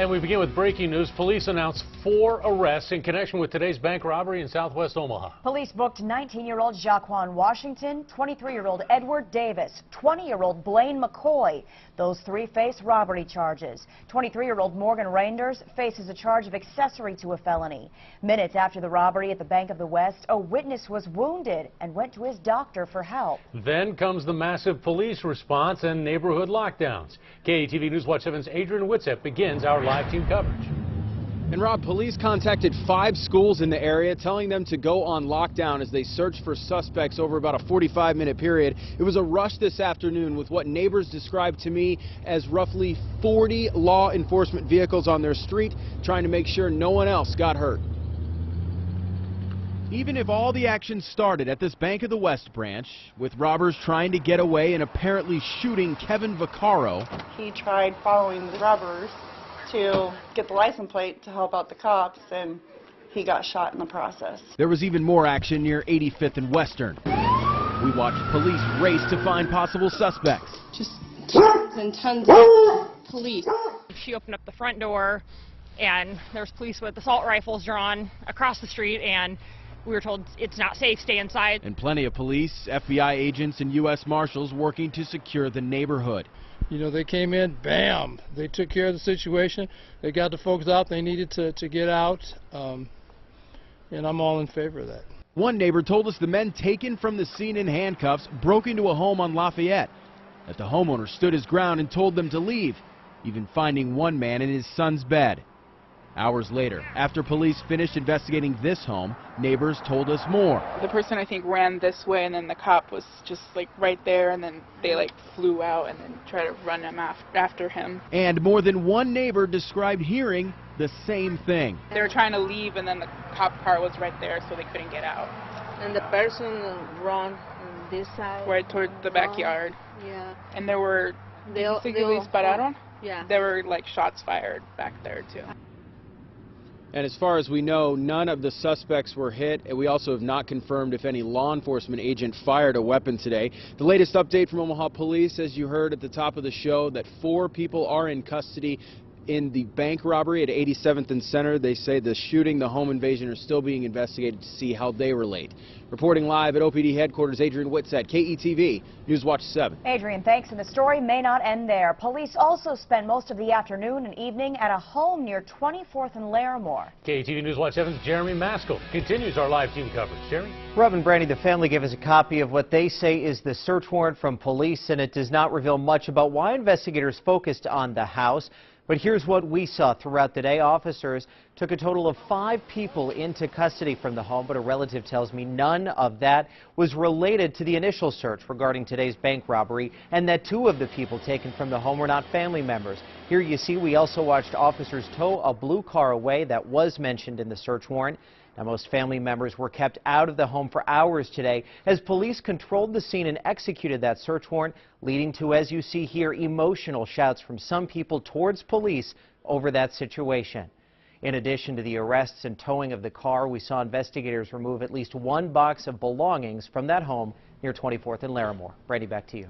And we begin with breaking news. Police announced 4 arrests in connection with today's bank robbery in southwest Omaha. Police booked 19-year-old Jaquan Washington, 23-year-old Edward Davis, 20-year-old Blaine McCoy. Those 3 face robbery charges. 23-year-old Morgan Reinders faces a charge of accessory to a felony. Minutes after the robbery at the Bank of the West, a witness was wounded and went to his doctor for help. Then comes the massive police response and neighborhood lockdowns. KETV News Watch 7's Adrian Whitsett begins our live team coverage. And Rob, police contacted 5 schools in the area, telling them to go on lockdown as they searched for suspects over about a 45-minute period. It was a rush this afternoon with what neighbors described to me as roughly 40 law enforcement vehicles on their street, trying to make sure no one else got hurt. Even if all the action started at this Bank of the West branch, with robbers trying to get away and apparently shooting Kevin Vaccaro. He tried following the robbers to get the license plate to help out the cops, and he got shot in the process. There was even more action near 85th and Western. We watched police race to find possible suspects. Just tons and tons of police. She opened up the front door, and there's police with assault rifles drawn across the street, and we were told it's not safe, stay inside. And plenty of police, FBI agents, and U.S. Marshals working to secure the neighborhood. You know, they came in, bam, they took care of the situation. They got the folks out they needed to get out, and I'm all in favor of that. One neighbor told us the men taken from the scene in handcuffs broke into a home on Lafayette. That the homeowner stood his ground and told them to leave, even finding one man in his son's bed. Hours later, after police finished investigating this home, neighbors told us more. The person, I think, ran this way, and then the cop was just like right there, and then they like flew out and then tried to run him after him. And more than one neighbor described hearing the same thing. They were trying to leave, and then the cop car was right there, so they couldn't get out. And the person ran this side. Right toward the backyard. Yeah. And there were, dispararon? Yeah. There were like shots fired back there too. And as far as we know, none of the suspects were hit, and we also have not confirmed if any law enforcement agent fired a weapon today. The latest update from Omaha Police, as you heard at the top of the show, that 4 people are in custody in the bank robbery at 87th and Center. They say the shooting, the home invasion are still being investigated to see how they relate. Reporting live at OPD headquarters, Adrian Whitsett, KETV, News Watch 7. Adrian, thanks. And the story may not end there. Police also spent most of the afternoon and evening at a home near 24th and Larimore. KETV News Watch 7's Jeremy Maskell continues our live team coverage. Jeremy? Rob and Brandy, the family gave us a copy of what they say is the search warrant from police, and it does not reveal much about why investigators focused on the house. But here's what we saw throughout the day. Officers took a total of 5 people into custody from the home, but a relative tells me none of that was related to the initial search regarding today's bank robbery, and that 2 of the people taken from the home were not family members. Here you see we also watched officers tow a blue car away that was mentioned in the search warrant. Now, most family members were kept out of the home for hours today as police controlled the scene and executed that search warrant, leading to, as you see here, emotional shouts from some people towards police over that situation. In addition to the arrests and towing of the car, we saw investigators remove at least 1 box of belongings from that home near 24th and Larimore. Brady, back to you.